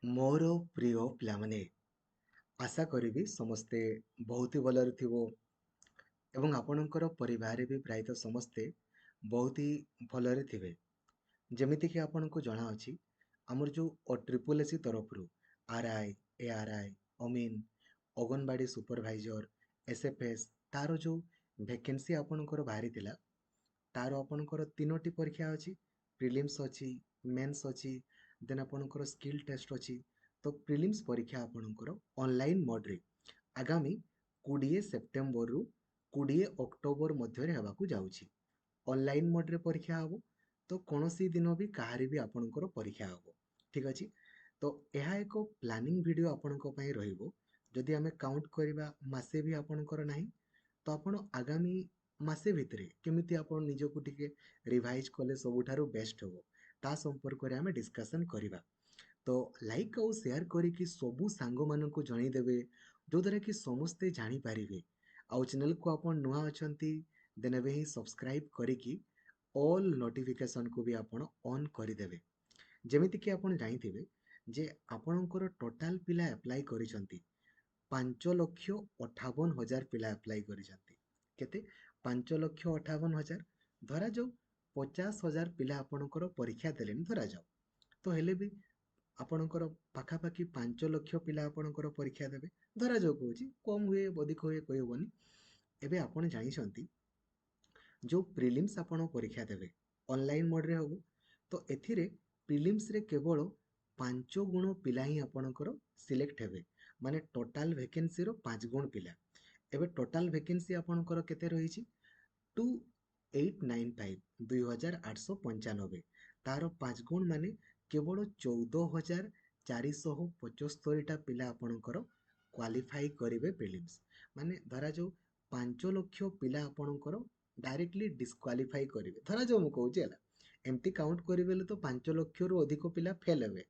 ମୋର ପ୍ରିୟ ପିଲାମାନେ, ଆଶା କରିବି ସମସ୍ତେ ବହୁତ ହି ଭଲରେ ଥିବ ଏବଂ ଆପଣଙ୍କର ପରିବାରରେ ବି ପ୍ରାୟତଃ ସମସ୍ତେ ବହୁତ ହି ଭଲରେ ଥିବେ। ଯେମିତିକି ଆପଣଙ୍କୁ ଜଣାଅଛି, ଆମର ଯେଉଁ OSSC ତରଫରୁ RI, ARI, ଅମିନ, ଅଙ୍ଗନବାଡ଼ି ସୁପରଭାଇଜର, SFS ତାର ଯେଉଁ ଭେକେନ୍ସି ଆପଣଙ୍କର ବାହାରିଥିଲା, ତାର ଆପଣଙ୍କର ତିନୋଟି ପରୀକ୍ଷା ଅଛି। ପ୍ରିଲିମ୍ସ ଅଛି, ମେନ୍ସ ଅଛି, ଦେନ୍ ଆପଣଙ୍କର ସ୍କିଲ୍ ଟେଷ୍ଟ ଅଛି। ତ ପ୍ରିଲିମ୍ସ ପରୀକ୍ଷା ଆପଣଙ୍କର ଅନଲାଇନ୍ ମୋଡ଼ରେ ଆଗାମୀ 20 ସେପ୍ଟେମ୍ବରରୁ 20 ଅକ୍ଟୋବର ମଧ୍ୟରେ ହେବାକୁ ଯାଉଛି। ଅନଲାଇନ୍ ମୋଡ଼ରେ ପରୀକ୍ଷା ହେବ, ତ କୌଣସି ଦିନ ବି କାହାରି ବି ଆପଣଙ୍କର ପରୀକ୍ଷା ହେବ। ଠିକ୍ ଅଛି। ତ ଏହା ଏକ ପ୍ଲାନିଂ ଭିଡ଼ିଓ ଆପଣଙ୍କ ପାଇଁ ରହିବ। ଯଦି ଆମେ କାଉଣ୍ଟ କରିବା ମାସେ ବି ଆପଣଙ୍କର ନାହିଁ, ତ ଆପଣ ଆଗାମୀ ମାସେ ଭିତରେ କେମିତି ଆପଣ ନିଜକୁ ଟିକେ ରିଭାଇଜ କଲେ ସବୁଠାରୁ ବେଷ୍ଟ ହେବ, ତା ସମ୍ପର୍କରେ ଆମେ ଡିସ୍କସନ୍ କରିବା। ତ ଲାଇକ୍ ଆଉ ସେୟାର କରିକି ସବୁ ସାଙ୍ଗମାନଙ୍କୁ ଜଣେଇଦେବେ, ଯେଉଁଦ୍ୱାରା କି ସମସ୍ତେ ଜାଣିପାରିବେ। ଆଉ ଚ୍ୟାନେଲକୁ ଆପଣ ନୂଆ ଅଛନ୍ତି, ଦେନ୍ ଏବେ ହିଁ ସବସ୍କ୍ରାଇବ୍ କରିକି ଅଲ୍ ନୋଟିଫିକେସନ୍କୁ ବି ଆପଣ ଅନ୍ କରିଦେବେ। ଯେମିତିକି ଆପଣ ଜାଣିଥିବେ ଯେ ଆପଣଙ୍କର ଟୋଟାଲ ପିଲା ଆପ୍ଲାଏ କରିଛନ୍ତି 5,58,000 ପିଲା ଆପ୍ଲାଏ କରିଛନ୍ତି। କେତେ? 5,58,000। ଧରାଯାଉ 50,000 ପିଲା ଆପଣଙ୍କର ପରୀକ୍ଷା ଦେଲେଣି ଧରାଯାଉ। ତ ହେଲେ ବି ଆପଣଙ୍କର ପାଖାପାଖି 5 ଲକ୍ଷ ପିଲା ଆପଣଙ୍କର ପରୀକ୍ଷା ଦେବେ ଧରାଯାଉ। କହୁଛି କମ୍ ହୁଏ ଅଧିକ ହୁଏ କହିହେବନି। ଏବେ ଆପଣ ଜାଣିଛନ୍ତି ଯେଉଁ ପ୍ରିଲିମ୍ସ ଆପଣ ପରୀକ୍ଷା ଦେବେ ଅନଲାଇନ୍ ମୋଡ଼ରେ ହେବ, ତ ଏଥିରେ ପ୍ରିଲିମ୍ସରେ କେବଳ 5 ଗୁଣ ପିଲା ହିଁ ଆପଣଙ୍କର ସିଲେକ୍ଟ ହେବେ, ମାନେ ଟୋଟାଲ ଭେକେନ୍ସିର 5 ଗୁଣ ପିଲା। ଏବେ ଟୋଟାଲ ଭେକେନ୍ସି ଆପଣଙ୍କର କେତେ ରହିଛି? 2895, 2895। ତାର 5 ଗୁଣ ମାନେ କେବଳ 14,475ଟା ପିଲା ଆପଣଙ୍କର କ୍ୱାଲିଫାଇ କରିବେ ପ୍ରିଲିମ୍ସ। ମାନେ ଧରାଯାଉ 5 ଲକ୍ଷ ପିଲା ଆପଣଙ୍କର ଡାଇରେକ୍ଟଲି ଡିସକ୍ୱାଲିଫାଇ କରିବେ ଧରାଯାଉ। ମୁଁ କହୁଛି ହେଲା, ଏମିତି କାଉଣ୍ଟ କରିବେ ତ 5 ଲକ୍ଷରୁ ଅଧିକ ପିଲା ଫେଲ୍ ହେବେ।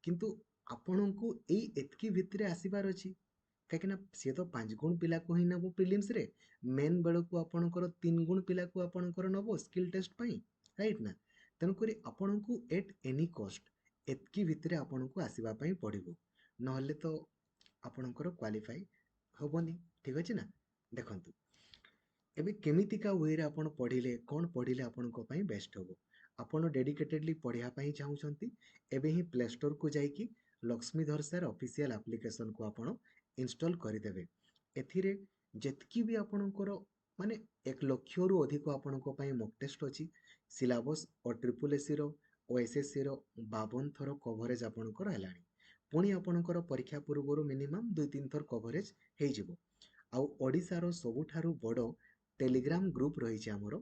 କିନ୍ତୁ ଆପଣଙ୍କୁ ଏଇ ଏତିକି ଭିତରେ ଆସିବାର ଅଛି, କାହିଁକିନା ସିଏ ତ 5 ଗୁଣ ପିଲାକୁ ହିଁ ନେବ ପ୍ରିଲିମ୍ସରେ। ମେନ୍ ବେଳକୁ ଆପଣଙ୍କର 3 ଗୁଣ ପିଲାକୁ ଆପଣଙ୍କର ନେବ ସ୍କିଲ୍ ଟେଷ୍ଟ ପାଇଁ, ରାଇଟ୍ ନା? ତେଣୁକରି ଆପଣଙ୍କୁ ଏଟ୍ ଏନି କଷ୍ଟ ଏତିକି ଭିତରେ ଆପଣଙ୍କୁ ଆସିବା ପାଇଁ ପଡ଼ିବ, ନହେଲେ ତ ଆପଣଙ୍କର କ୍ୱାଲିଫାଇ ହେବନି। ଠିକ୍ ଅଛି ନା? ଦେଖନ୍ତୁ, ଏବେ କେମିତିକା ୱେରେ ଆପଣ ପଢ଼ିଲେ, କ'ଣ ପଢ଼ିଲେ ଆପଣଙ୍କ ପାଇଁ ବେଷ୍ଟ ହେବ? ଆପଣ ଡେଡିକେଟେଡ଼ଲି ପଢ଼ିବା ପାଇଁ ଚାହୁଁଛନ୍ତି, ଏବେ ହିଁ ପ୍ଲେ ଷ୍ଟୋରକୁ ଯାଇକି ଲକ୍ଷ୍ମୀଧର ସାର୍ ଅଫିସିଆଲ୍ ଆପ୍ଲିକେସନକୁ ଆପଣ ଇନଷ୍ଟଲ୍ କରିଦେବେ। ଏଥିରେ ଯେତିକି ବି ଆପଣଙ୍କର ମାନେ 1 ଲକ୍ଷରୁ ଅଧିକ ଆପଣଙ୍କ ପାଇଁ ମକ୍ ଟେଷ୍ଟ ଅଛି। ସିଲାବସ୍ OSSCର OSSCର 52 ଥର କଭରେଜ ଆପଣଙ୍କର ହେଲାଣି। ପୁଣି ଆପଣଙ୍କର ପରୀକ୍ଷା ପୂର୍ବରୁ ମିନିମମ୍ 2-3 ଥର କଭରେଜ ହେଇଯିବ। ଆଉ ଓଡ଼ିଶାର ସବୁଠାରୁ ବଡ଼ ଟେଲିଗ୍ରାମ ଗ୍ରୁପ୍ ରହିଛି ଆମର,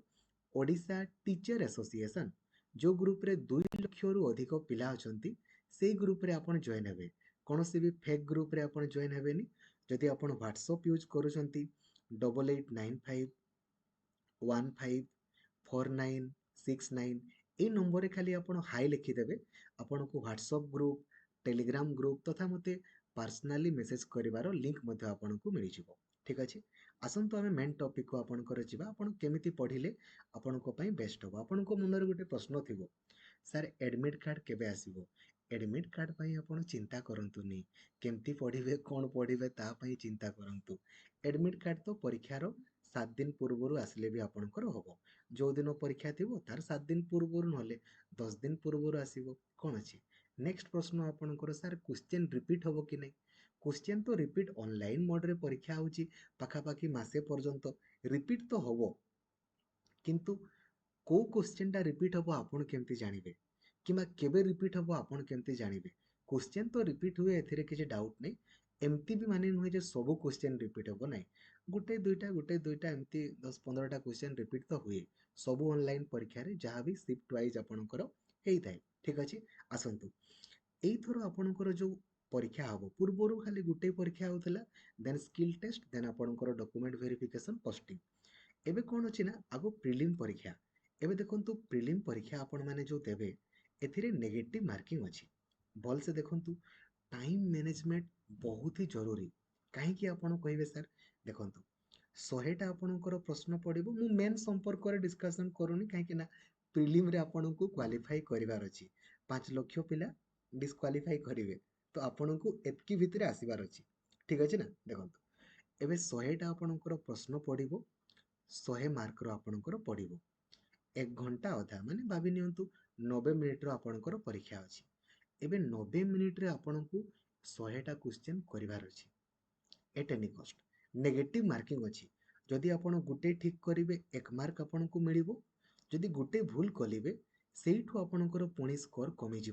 ଓଡ଼ିଶା ଟିଚର ଆସୋସିଏସନ୍। ଯେଉଁ ଗ୍ରୁପ୍ରେ 2 ଲକ୍ଷରୁ ଅଧିକ ପିଲା ଅଛନ୍ତି, ସେଇ ଗ୍ରୁପ୍ରେ ଆପଣ ଜଏନ୍ ହେବେ। କୌଣସି ବି ଫେକ୍ ଗ୍ରୁପ୍ରେ ଆପଣ ଜଏନ୍ ହେବେନି। ଯଦି ଆପଣ ହ୍ୱାଟ୍ସଅପ୍ ୟୁଜ୍ କରୁଛନ୍ତି 8895154969, ଏଇ ନମ୍ବରରେ ଖାଲି ଆପଣ ହାଇ ଲେଖିଦେବେ, ଆପଣଙ୍କୁ ହ୍ୱାଟ୍ସଅପ୍ ଗ୍ରୁପ୍, ଟେଲିଗ୍ରାମ ଗ୍ରୁପ୍ ତଥା ମୋତେ ପର୍ସନାଲି ମେସେଜ୍ କରିବାର ଲିଙ୍କ୍ ମଧ୍ୟ ଆପଣଙ୍କୁ ମିଳିଯିବ। ଠିକ୍ ଅଛି। ଆସନ୍ତୁ ଆମେ ମେନ୍ ଟପିକ୍କୁ ଆପଣଙ୍କର ଯିବା। ଆପଣ କେମିତି ପଢ଼ିଲେ ଆପଣଙ୍କ ପାଇଁ ବେଷ୍ଟ ହେବ? ଆପଣଙ୍କ ମନରେ ଗୋଟେ ପ୍ରଶ୍ନ ଥିବ, ସାର୍ ଏଡ଼ମିଟ୍ କାର୍ଡ଼ କେବେ ଆସିବ? ଏଡ଼ମିଟ୍ କାର୍ଡ଼ ପାଇଁ ଆପଣ ଚିନ୍ତା କରନ୍ତୁନି। କେମିତି ପଢ଼ିବେ, କ'ଣ ପଢ଼ିବେ ତା ପାଇଁ ଚିନ୍ତା କରନ୍ତୁ। ଏଡ଼ମିଟ୍ କାର୍ଡ଼ ତ ପରୀକ୍ଷାର 7 ଦିନ ପୂର୍ବରୁ ଆସିଲେ ବି ଆପଣଙ୍କର ହେବ। ଯେଉଁଦିନ ପରୀକ୍ଷା ଥିବ ତାର 7 ଦିନ ପୂର୍ବରୁ, ନହେଲେ 10 ଦିନ ପୂର୍ବରୁ ଆସିବ। କ'ଣ ଅଛି? ନେକ୍ସଟ ପ୍ରଶ୍ନ ଆପଣଙ୍କର, ସାର୍ କ୍ୱେଶ୍ଚିନ୍ ରିପିଟ୍ ହେବ କି ନାହିଁ? କ୍ୱେଶ୍ଚିନ୍ ତ ରିପିଟ୍ ଅନଲାଇନ୍ ମୋଡ଼ରେ ପରୀକ୍ଷା ହେଉଛି ପାଖାପାଖି ମାସେ ପର୍ଯ୍ୟନ୍ତ, ରିପିଟ୍ ତ ହେବ। କିନ୍ତୁ କେଉଁ କ୍ୱେଶ୍ଚିନ୍ଟା ରିପିଟ୍ ହେବ ଆପଣ କେମିତି ଜାଣିବେ? କିମ୍ବା କେବେ ରିପିଟ୍ ହେବ ଆପଣ କେମିତି ଜାଣିବେ? କ୍ୱେଶ୍ଚିନ୍ ତ ରିପିଟ୍ ହୁଏ, ଏଥିରେ କିଛି ଡାଉଟ୍ ନାହିଁ। ଏମିତି ବି ମାନେ ନୁହେଁ ଯେ ସବୁ କ୍ୱେଶ୍ଚିନ୍ ରିପିଟ୍ ହେବ ନାହିଁ। ଗୋଟେ ଦୁଇଟା ଏମିତି 10-15ଟା କ୍ୱେଶ୍ଚିନ୍ ରିପିଟ୍ ତ ହୁଏ ସବୁ ଅନଲାଇନ୍ ପରୀକ୍ଷାରେ, ଯାହା ବି ସିଫ୍ଟ ୱାଇଜ୍ ଆପଣଙ୍କର ହେଇଥାଏ। ଠିକ୍ ଅଛି। ଆସନ୍ତୁ, ଏଇଥର ଆପଣଙ୍କର ଯେଉଁ ପରୀକ୍ଷା ହେବ, ପୂର୍ବରୁ ଖାଲି ଗୋଟେ ପରୀକ୍ଷା ହେଉଥିଲା, ଦେନ୍ ସ୍କିଲ୍ ଟେଷ୍ଟ, ଦେନ୍ ଆପଣଙ୍କର ଡକୁମେଣ୍ଟ ଭେରିଫିକେସନ୍, ପୋଷ୍ଟିଂ। ଏବେ କ'ଣ ଅଛି ନା, ଆଗ ପ୍ରିଲିମ୍ ପରୀକ୍ଷା। ଏବେ ଦେଖନ୍ତୁ, ପ୍ରିଲିମ୍ ପରୀକ୍ଷା ଆପଣମାନେ ଯେଉଁ ଦେବେ, ଏଥିରେ ନେଗେଟିଭ୍ ମାର୍କିଂ ଅଛି। ଭଲସେ ଦେଖନ୍ତୁ, ଟାଇମ୍ ମ୍ୟାନେଜମେଣ୍ଟ ବହୁତ ହି ଜରୁରୀ। କାହିଁକି ଆପଣ କହିବେ ସାର୍? ଦେଖନ୍ତୁ, 100ଟା ଆପଣଙ୍କର ପ୍ରଶ୍ନ ପଡ଼ିବ। ମୁଁ ମେନ୍ ସମ୍ପର୍କରେ ଡିସ୍କସନ୍ କରୁନି, କାହିଁକି ନା ପ୍ରିଲିମ୍ରେ ଆପଣଙ୍କୁ କ୍ୱାଲିଫାଇ କରିବାର ଅଛି। 5 ଲକ୍ଷ ପିଲା ଡିସ୍କ୍ୱାଲିଫାଇ କରିବେ, तो आपनको एतकी भितर आसबार अच्छी ठीक अच्छे ना देखो एवं 100टा आपणकर प्रश्न पड़ो 100 मार्कर आपणकर पड़ो 1 घंटा अधा माने भाभी नियंतु 90 मिनिट आपणकर परीक्षा अच्छी एवं 90 मिनिट आपन को 100टा क्वेश्चन करार अच्छी एट एनी कस्ट नेगेटिव मार्किंग अच्छी जदि आपण गोटे ठीक करेंगे 1 मार्क आपन को मिल जदि गोटे भूल कलिवे सेठू आपणकर पुणी स्कोर कमिज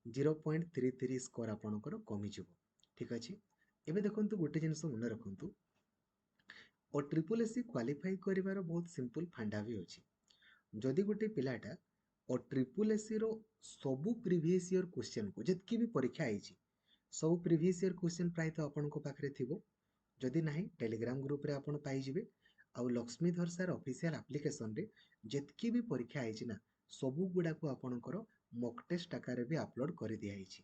0.33 स्कोर आपणकर कमिज ठीक अच्छे एवं देखो गोटे जिनस मन रखु और ट्रिपल एससी क्वालिफाई कर बहुत सिंपल फांडा भी अच्छी जदि गोटे पिलाटा और ट्रिपल एससी रो सबू प्रीवियस ईयर क्वेश्चन को जितकी भी परीक्षा आई सब प्रीवियस ईयर क्वेश्चन प्रायतः आपण पाखे थी जदि ना टेलीग्राम ग्रुप रे आपण पाइबे आउ लक्ष्मीधर सार ऑफिशियल एप्लिकेशन रे जितकी भी परीक्षा आई ना सबू गुड़ा को आपणकर मॉक टेस्ट आकार भी अपलोड कर दिखाई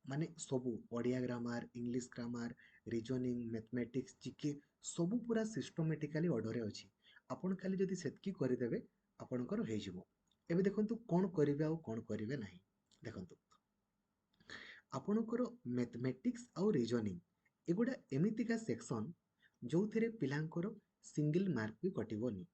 माने सबू Odia grammar English grammar reasoning mathematics GK सबू पूरा सिस्टमेटिकली ऑर्डर अच्छी आपण खाली जदि सेतकी करदेवे आपणकर हो जिवो एबे देखंतु कोन करिवे आ कोन करिवे नाही देखंतु आपणकर मैथमेटिक्स आउ रीजनिंग एगुड़ा एमितिका सेक्शन जो थे पिलांकर सिंगल मार्क भी कटोनी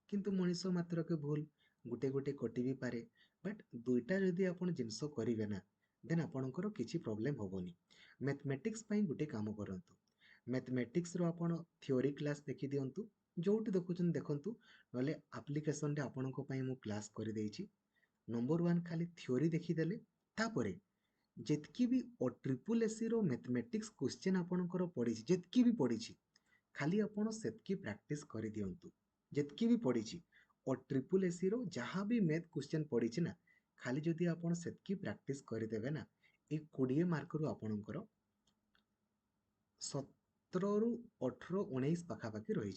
किंतु मनीष मात्र के भूल गोटे गोटे कटि भी पारे बट दुईटा जदि आपण जिनस करेंगे ना देन आपणकर किसी प्रोब्लेम हेनी मैथमेटिक्स गोटे काम करंतु मैथमेटिक्स रो आपण थ्योरी क्लास देखि दियंतु जोटी देखुछन देखंतु नले एप्लिकेशन रे आपणको पई मु क्लास कर देछि नंबर 1 खाली थ्योरी देखिदेले तापरे जितकी भी ओ ट्रिपल एससी रो मैथमेटिक्स क्वेश्चन आपणकर पड़ी जितकी भी पड़ी खाली आपण सेतकी प्रैक्टिस कर दियंतु जितकी भी पड़ी और ट्रिपल एससी रो जहाँ भी मैथ क्वेश्चन पड़ी ना खाली जदि आपण सेतकी प्रैक्टिस करदेवे ना ए 20 मार्क रु आपणकर 17 रु 18 19 पाखापाखि रही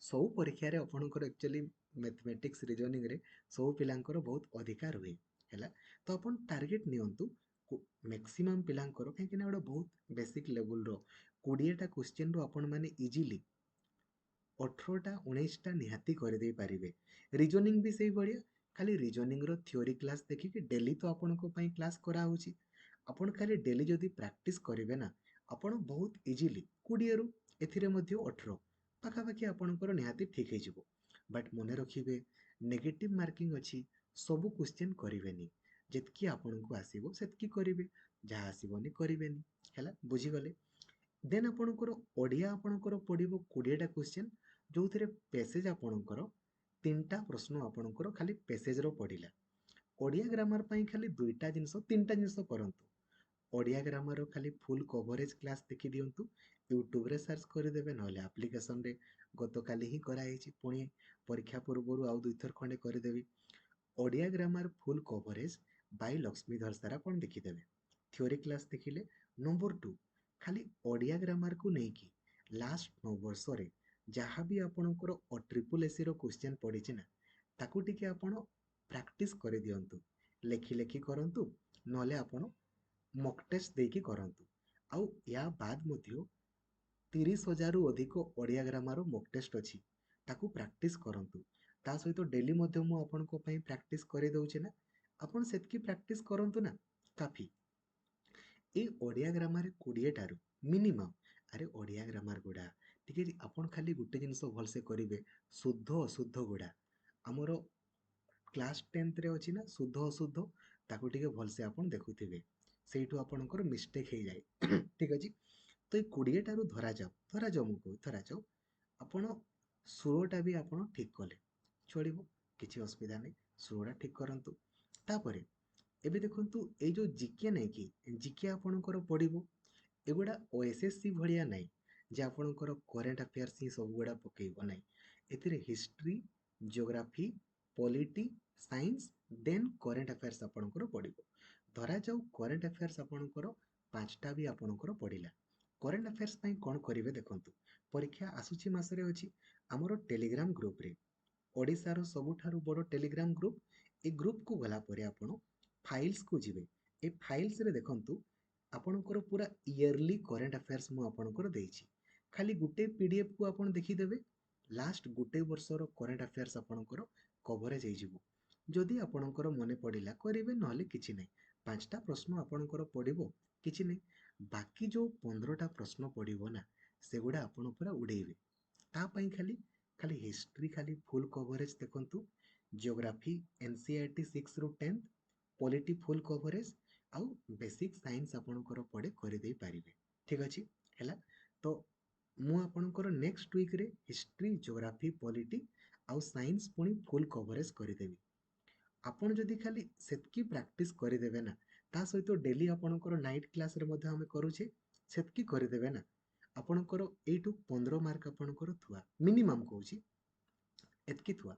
सब परीक्षा रे आपणकर एक्चुअली मैथमेटिक्स रीजनिंग रे सब पिलांकर बहुत अधिकार हुए है तो अपन टार्गेट नियंतु मैक्सिमम पिलांकर कहीं गोटे बहुत बेसिक लेवल रो 20टा क्वेश्चन रो आपण माने इजीली 18टा 19टा निहाती कर दे पारिबे रीजनिंग भी सही बढ़िया खाली रीजनिंग रो थ्योरी क्लास देखिके डेली तो आपण को पई क्लास करा होची आपण खाली डेली जदि प्रैक्टिस करिवे ना आपण बहुत इजीली 20 रु एथिरे मध्ये 18 पाखापाखि आपणकर निहाती ठीक हो बट मने रखिबे नेगेटिव मार्किंग अच्छी सबू क्वेश्चन करेनि जितकी आपण को आसीबो सेतकी करिवे जहाँ आसीबनी करिवेनि हैला बुझीगले देन आपणकर ओडिया आपणकर पड़ो 20टा क्वेश्चन जो थे पैसेज आपणकर 3टा प्रश्न आपणकर खाली पैसेज रो पड़िला ओडिया ग्रामर पाई खाली 2टा जिनस 3टा जिनस करंतु ओडिया ग्रामर रो खाली फुल कवरेज क्लास देखि दियंतु यूट्यूब रे सर्च करदेवे नले एप्लिकेशन रे गतकाली ही कराई पुणी परीक्षा पूर्व आउ 2 थर खंडे करदेवी Odia grammar full coverage by Laxmidhar sir आपण देखिदेवे थ्योरी क्लास देखिले नंबर 2 खाली ओडिया ग्रामर को लेकिन लास्ट 9 वर्ष रे जहाँ भी आपणकर ट्रिपल एससी रो क्वेश्चन पड़ी ना ताकू टिके आपण प्रैक्टिस कर दियंतु लेखि लेखि करंतु नले आपण मॉक टेस्ट देकी करंतु आउ या बाद मध्य 30,000 रु अधिक ओडिया ग्रामर मॉक टेस्ट अच्छी ताकू प्रैक्टिस करंतु ता सहित डेली मध्य मु आपण को पई प्रैक्टिस करे दउचे ना आपण सेतकी प्रैक्टिस करंतु ना काफी ए ओडिया ग्रामर 20 टारू मिनिमम अरे ओडिया ग्रामर गुड़ा टिके आपण खाली गोटे जिनस भलसे करिवे शुद्ध अशुद्ध गुड़ा हमर क्लास 10th रे अछि ना शुद्ध अशुद्ध ताकू टिके भलसे आपण देखुथिबे सेठू आपणकर मिस्टेक हे जाय ठीक अछि तो ये 20 टारू धरा जाऊ मु कहू धरा जाऊ आपण 16टा भी आपण ठीक कले चलिबो किछि असुविधा नहीं 16टा ठीक करंतु तापरे एबे देखंतु ए जो जीके नहीं कि जीके आपणकर पड़िबो एगुड़ा ओएसएससी भलिया नहीं जे आपणकर करेंट अफेयर्स ही सब गुड़ा पकेइबो नहीं एथिरे history geography polity science then current affairs आपणकर पड़िबो धरा जाऊ करेंट अफेयर्स आपणकर 5टा भी आपणकर पड़िला करेंट अफेयर्स पई कोन करिवे देखंतु परीक्षा आसुची मासरे अछि हमरो टेलीग्राम ग्रुप रे ओडिसा रो सबुठारु बड़ टेलीग्राम ग्रुप ए ग्रुप को गला परे आपण फाइल्स को जिवे ए फाइल्स रे देखंतु आपणकर पूरा इयरली करेंट अफेयर्स मु आपणकर देछि खाली गुटे पीडीएफ को आपण देखि देबे लास्ट गुटे वर्षर करेंट अफेयर्स आपणकर कवरेज हे जिवो जदि आपणकर मने पड़िला करिवे नहले किछि नै 5टा प्रश्न आपणकर पड़िबो किछि नै बाकी जो 15टा प्रश्न पड़ो ना सेगुड़ा आपण पूरा उड़ेबे तापाई खाली खाली हिस्ट्री खाली फुल कवरेज देखंतु जियोग्राफी एनसीईआरटी 6 रु 10 पॉलिटी फुल कवरेज आउ बेसिक साइंस आपणकर पड़े कर दे पारिबे ठीक अछि हैला तो मु आपणकर नेक्स्ट वीक रे हिस्ट्री जियोग्राफी पॉलिटी आउ साइंस पुनी फुल कवरेज करदेवी आपण जदि खाली सेतकी प्रैक्टिस करदेवे ना ता सहित डेली आपणकर नाइट क्लास रे मध्ये हम करूछे सेतकी करदेवे ना आपणकर 8 टू 15 मार्क आपणकर थुआ मिनिमम कहूची एतकी थुआ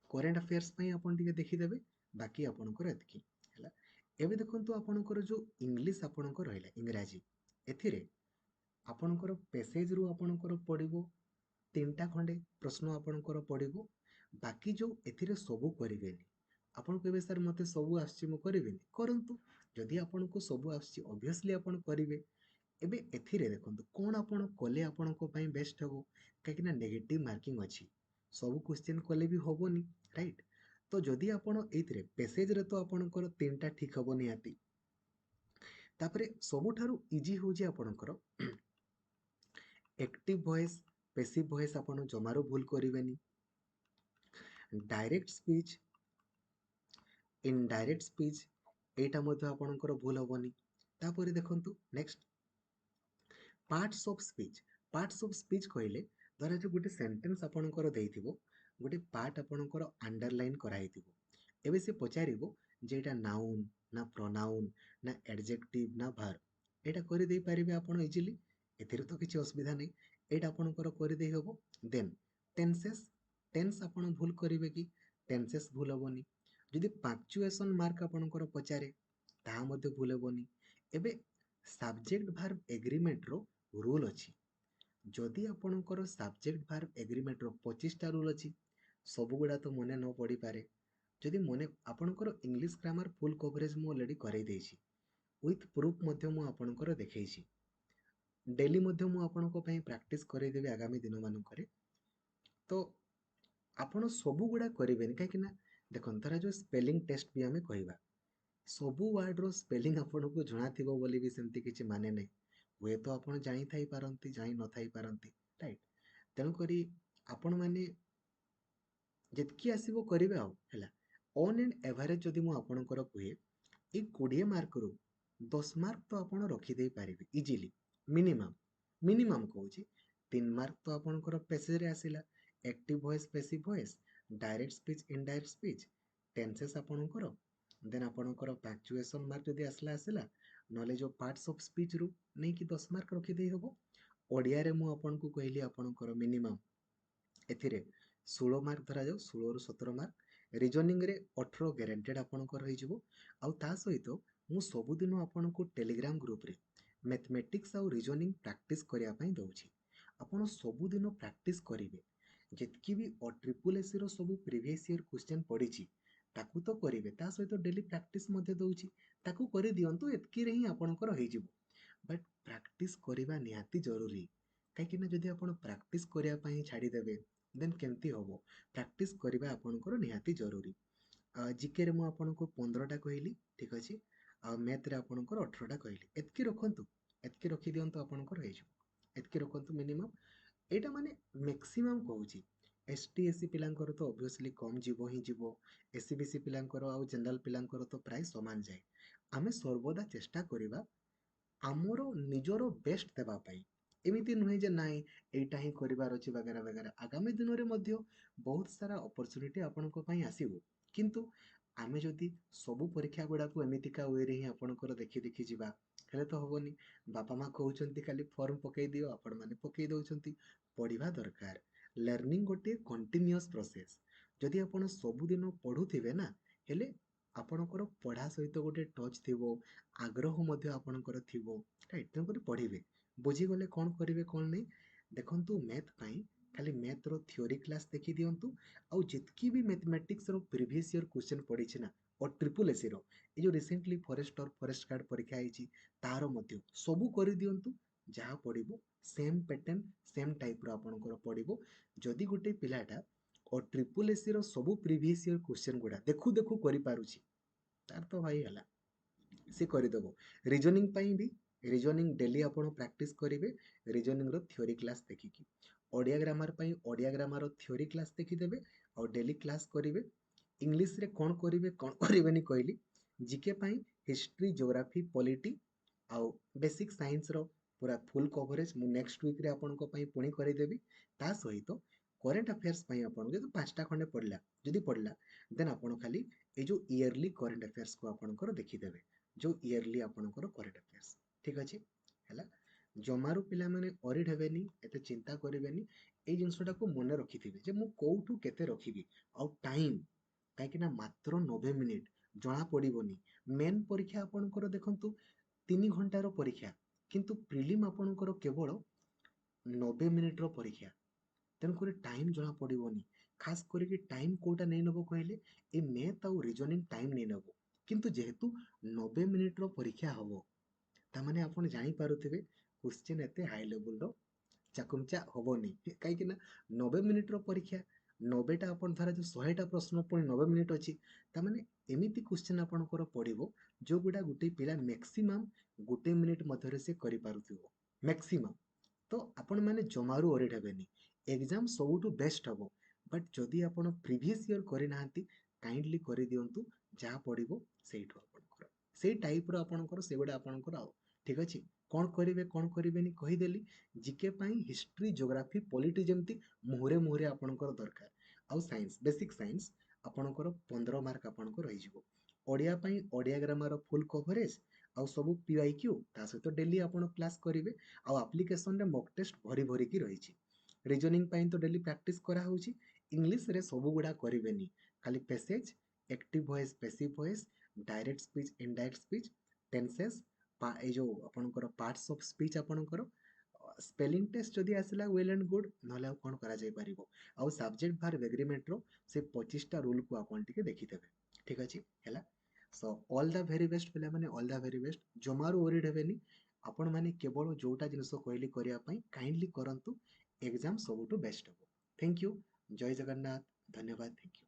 करेंट अफेयर्स पई आपण टिके देखिदेबे बाकी आपणकर एतकी हैला एबे देखंतु आपणकर जो इंग्लिश आपणकर रहला इंग्रजी एथिरे आपणकर पैसेज रु आपणकर पडिबो 3टा खंडे प्रश्न आपणकर पडिबो बाकी जो एथिरे सबु करिवेनी आपण कहबे सर मते सबु आछि मु करिवेनी करंतु जदि आपनको सबु आछि ऑब्वियसली आपण करिवे एबे एथिरे देखंतु कोन आपण कले आपनको पई बेस्ट हबो काकिना नेगेटिव मार्किंग अछि सबु क्वेश्चन कले भी होबोनी राइट तो जदि आपण एथिरे पैसेज रे तो आपणकर 3टा ठीक हबो नियाती तापरे सबुठारु इजी हो जे आपणकर एक्टिव वॉइस पैसिव वॉइस आपण जमारो भूल करिवेनी डायरेक्ट स्पीच इनडायरेक्ट स्पीच एटा मध्ये आपणकर भूल हबोनी तापरे देखंतु नेक्स्ट पार्ट्स ऑफ स्पीच कहले धर जो गोटे सेंटेंस आपणकर देइथिबो गोटे पार्ट आपणकर अंडरलाइन कराइथिबो एबे से पचारिबो जे एटा नाउन ना प्रोनाउन ना एडजेक्टिव ना वर्ब एटा करि देइ परिबे आपण इजीली एथिरे तो किछि असुविधा नै एटा आपणकर करि देइ हबो देन टेंसेस टेंस आपण भूल करिवे कि टेंसेस भूल हबोनी जदि पंक्चुएशन मार्क आपणकर पचारे ताहा मध्ये भूल हबोनी एबे सब्जेक्ट वर्ब एग्रीमेंट रो रूल अछि जदि आपणकर सब्जेक्ट वर्ब एग्रीमेंट रो 25टा रूल अछि सब गुडा तो मने न पड़ी पारे जदि मने आपणकर इंग्लिश ग्रामर फुल कवरेज मु ऑलरेडी कराई देछि विथ प्रूफ मध्ये मु आपणकर देखैछि डेली मध्ये मु आपणको पई प्रैक्टिस कराई देबे आगामी दिन मानकरे तो आपण सब गुडा करिवेनी काहे कि ना देखन तारा जो स्पेलिंग टेस्ट भी हमें कहबा सबु वर्ड रो स्पेलिंग आपको जଣା थिबो बोली भी सेमती किछि माने नै हुए तो आपण जानि थाई पारंती जानि न थाई पारंती राइट तेणु करी आपण माने जेतकी आसीबो करिवे आ हैला ऑन एंड एवरेज जदि मु आपणकर कुहे ए 20 मार्क रो 10 मार्क तो आपण रखि देई पारिबे इजीली मिनिमम कहूची 3 मार्क तो आपणकर पैसेज रे आसिला active voice passive voice direct speech indirect speech tenses आपणकर देन आपणकर पंक्चुएशन मार्क जदि आसला आसला नले जो पार्ट्स ऑफ स्पीच रु नै कि 10 मार्क रखि देई हबो ओडिया रे मु आपनको कहली आपणकर मिनिमम एथिरे 16 मार्क धरा जाऊ 16 रु 17 मार्क रीजनिंग रे 18 गारंटेड आपणकर होई जिवो आउ ता सहित मु सब दिन आपनको टेलीग्राम ग्रुप रे मैथमेटिक्स आउ रीजनिंग प्रैक्टिस करिया पई दउछि आपण सब दिन प्रैक्टिस करिवे जेतकी भी ट्रिपल एससी रो सब प्रीवियस ईयर क्वेश्चन पडिछि ताकू तो करिवे ता सहित डेली प्रैक्टिस मध्ये दउछि ताकू करि दियंतु एतकी रे ही आपणकर होई जिवो बट प्रैक्टिस करिवा निहाती जरूरी काहे कि ना जदि आपण प्रैक्टिस करिया पई छाडी देबे देन केमती होबो प्रैक्टिस करिवा आपणकर निहाती जरूरी जीके रे मु आपनको 15टा कहली ठीक अछि आ मैथ रे आपणकर 18टा कहली एतकी रखंतु एतकी रखि दियंतु आपणकर होई जिवो एतकी रखंतु मिनिमम एटा माने मैक्सिमम कहूची एसटी एससी पिलांकर तो ऑब्वियसली कम जीवो ही जीवो एससी बीसी पिलांकर आउ जनरल पिलांकर तो प्राय समान जाए आमे सर्वदा चेष्टा करिवा आमर निजर बेस्ट देवा पाई एमिति नुहे जे नाई एटा ही करिवार अछि वगैरह वगैरह आगामी दिन रे मध्य बहुत सारा अपॉर्चुनिटी आपनको पई आसीबो किंतु आमे जदि सबु परीक्षा गुडा को एमितिका वे रे ही आपनकर देखि देखि जिबा हेले तो होबोनी बापा मां कहउचंती खाली फॉर्म पकई दियो आपण माने पकई दउचंती पढिबा दरकार लर्निंग गोटे कंटीन्यूअस प्रोसेस जदि आपण सब दिन पढुथिबे ना हेले आपणकर पढ़ा सहित गोटे टच थिबो आग्रह मध्य आपणकर थिबो राइट तेणु करी पढ़िबे बुझीगले कौन करिवे कौन नहीं देखंतु मैथ पाई खाली मैथ रो थ्योरी क्लास देखि दियंतु आउ जितकी भी मैथमेटिक्स रो प्रीवियस ईयर क्वेश्चन पड़ी छी ना और ट्रिपल एसी रो ए जो रिसेंटली फॉरेस्ट गार्ड परीक्षा आइची तारो मध्य सबु करि दियंतु जहा पड़िबो सेम पैटर्न सेम टाइप रो आपणकर पड़िबो जदि गोटे पिलाटा और ट्रिपल एसी रो सबु प्रीवियस ईयर क्वेश्चन गुडा देखु देखु करि पारुची तार तो भाई हला से करदेव रिजनिंग भी ରିଜନିଂ ଡେଲି ଆପଣ ପ୍ରାକ୍ଟିସ୍ କରିବେ ରିଜନିଂର ଥିଓରି କ୍ଲାସ୍ ଦେଖିକି। ଓଡ଼ିଆ ଗ୍ରାମାର ପାଇଁ ଓଡ଼ିଆ ଗ୍ରାମାର ଥିଓରି କ୍ଲାସ୍ ଦେଖିଦେବେ ଆଉ ଡେଲି କ୍ଲାସ୍ କରିବେ। ଇଂଲିଶରେ କ'ଣ କରିବେ କ'ଣ କରିବେନି କହିଲି। ଜିକେ ପାଇଁ ହିଷ୍ଟ୍ରି ଜୋଗ୍ରାଫି ପଲିଟି ଆଉ ବେସିକ୍ ସାଇନ୍ସର ପୁରା ଫୁଲ୍ କଭରେଜ୍ ମୁଁ ନେକ୍ସଟ ୱିକ୍ରେ ଆପଣଙ୍କ ପାଇଁ ପୁଣି କରିଦେବି। ତା ସହିତ କରେଣ୍ଟ ଆଫେୟାର୍ସ ପାଇଁ ଆପଣ ଯଦି 5ଟା ଖଣ୍ଡେ ପଡ଼ିଲା ଯଦି ପଡ଼ିଲା ଦେନ୍ ଆପଣ ଖାଲି ଏଇ ଯେଉଁ ଇୟରଲି କରେଣ୍ଟ ଆଫେୟାର୍ସକୁ ଆପଣଙ୍କର ଦେଖିଦେବେ, ଯେଉଁ ଇୟରଲି ଆପଣଙ୍କର କରେଣ୍ଟ ଆଫେୟାର୍ସ। ଠିକ୍ ଅଛି, ହେଲା। ଜମାରୁ ପିଲାମାନେ ଅରିଡ୍ ହେବେନି, ଏତେ ଚିନ୍ତା କରିବେନି। ଏଇ ଜିନିଷଟାକୁ ମନେ ରଖିଥିବେ ଯେ ମୁଁ କୋଉଠୁ କେତେ ରଖିବି। ଆଉ ଟାଇମ୍, କାହିଁକିନା ମାତ୍ର 90 ମିନିଟ୍, ଜଣା ପଡ଼ିବନି। ମେନ୍ ପରୀକ୍ଷା ଆପଣଙ୍କର ଦେଖନ୍ତୁ 3 ଘଣ୍ଟାର ପରୀକ୍ଷା, କିନ୍ତୁ ପ୍ରିଲିମ୍ ଆପଣଙ୍କର କେବଳ 90 ମିନିଟ୍ର ପରୀକ୍ଷା। ତେଣୁକରି ଟାଇମ୍ ଜଣା ପଡ଼ିବନି। ଖାସ୍ କରିକି ଟାଇମ୍ କୋଉଟା ନେଇ ନେବ କହିଲେ, ଏ ମ୍ୟାଥ୍ ଆଉ ରିଜନିଂ ଟାଇମ୍ ନେଇ ନେବ। କିନ୍ତୁ ଯେହେତୁ 90 ମିନିଟ୍ର ପରୀକ୍ଷା ହବ, ତାମାନେ ଆପଣ ଜାଣିପାରୁଥିବେ କ୍ୱେଶ୍ଚିନ୍ ଏତେ ହାଇ ଲେବୁଲ୍ର ଚାକୁମଚା ହବନି। କାହିଁକିନା 90 ମିନିଟ୍ର ପରୀକ୍ଷା, 90ଟା ଆପଣ ଧର ଯେଉଁ 100ଟା ପ୍ରଶ୍ନ ପୁଣି 90 ମିନିଟ୍ ଅଛି, ତାମାନେ ଏମିତି କ୍ୱେଶ୍ଚିନ୍ ଆପଣଙ୍କର ପଡ଼ିବ ଯେଉଁଗୁଡ଼ା ଗୋଟେ ପିଲା ମ୍ୟାକ୍ସିମମ୍ 1 ମିନିଟ୍ ମଧ୍ୟରେ ସେ କରିପାରୁଥିବ, ମ୍ୟାକ୍ସିମମ୍। ତ ଆପଣମାନେ ଜମାରୁ ଅରିଡ୍ ହେବେନି। ଏକ୍ଜାମ୍ ସବୁଠୁ ବେଷ୍ଟ ହବ, ବଟ୍ ଯଦି ଆପଣ ପ୍ରିଭିୟସ୍ ଇୟର୍ କରିନାହାନ୍ତି କାଇଣ୍ଡଲି କରିଦିଅନ୍ତୁ, ଯାହା ପଡ଼ିବ ସେଇଠୁ ଆପଣଙ୍କର ସେଇ ଟାଇପ୍ର ଆପଣଙ୍କର ସେଗୁଡ଼ା ଆପଣଙ୍କର ଆଉ। ଠିକ୍ ଅଛି, କ'ଣ କରିବେ କ'ଣ କରିବେନି କହିଦେଲି। ଜିକେ ପାଇଁ ହିଷ୍ଟ୍ରି ଜୋଗ୍ରାଫି ପଲିଟି ଯେମିତି ମୁହଁରେ ମୁହଁରେ ଆପଣଙ୍କର ଦରକାର। ଆଉ ସାଇନ୍ସ, ବେସିକ୍ ସାଇନ୍ସ ଆପଣଙ୍କର 15 ମାର୍କ ଆପଣଙ୍କର ରହିଯିବ। ଓଡ଼ିଆ ପାଇଁ ଓଡ଼ିଆ ଗ୍ରାମାର ଫୁଲ୍ କଭରେଜ୍ ଆଉ ସବୁ PYQ, ତା ସହିତ ଡେଲି ଆପଣ କ୍ଲାସ୍ କରିବେ। ଆଉ ଆପ୍ଲିକେସନରେ ମକ୍ ଟେଷ୍ଟ ଭରି ଭରିକି ରହିଛି। ରିଜନିଂ ପାଇଁ ତ ଡେଲି ପ୍ରାକ୍ଟିସ୍ କରାହେଉଛି। ଇଂଲିଶରେ ସବୁଗୁଡ଼ା କରିବେନି, ଖାଲି passage, active voice passive voice, direct speech indirect speech, tenses, ଏଇ ଯେଉଁ ଆପଣଙ୍କର ପାର୍ଟସ୍ ଅଫ୍ ସ୍ପିଚ୍ ଆପଣଙ୍କର ସ୍ପେଲିଂ ଟେଷ୍ଟ ଯଦି ଆସିଲା ୱେଲ୍ ଆଣ୍ଡ ଗୁଡ୍, ନହେଲେ ଆଉ କ'ଣ କରାଯାଇପାରିବ। ଆଉ ସବଜେକ୍ଟ ଭାର ଏଗ୍ରିମେଣ୍ଟର ସେ 25ଟା ରୁଲ୍କୁ ଆପଣ ଟିକେ ଦେଖିଦେବେ। ଠିକ୍ ଅଛି, ହେଲା। So all the very best ପିଲାମାନେ, ଅଲ୍ ଦ ଭେରି ବେଷ୍ଟ। ଜମାରୁ ଓରିଡ୍ ହେବେନି। ଆପଣମାନେ କେବଳ ଯେଉଁଟା ଜିନିଷ କହିଲି କରିବା ପାଇଁ କାଇଣ୍ଡଲି କରନ୍ତୁ। ଏକ୍ଜାମ୍ ସବୁଠୁ ବେଷ୍ଟ ହେବ। Thank you. ଜୟ ଜଗନ୍ନାଥ। ଧନ୍ୟବାଦ। Thank you.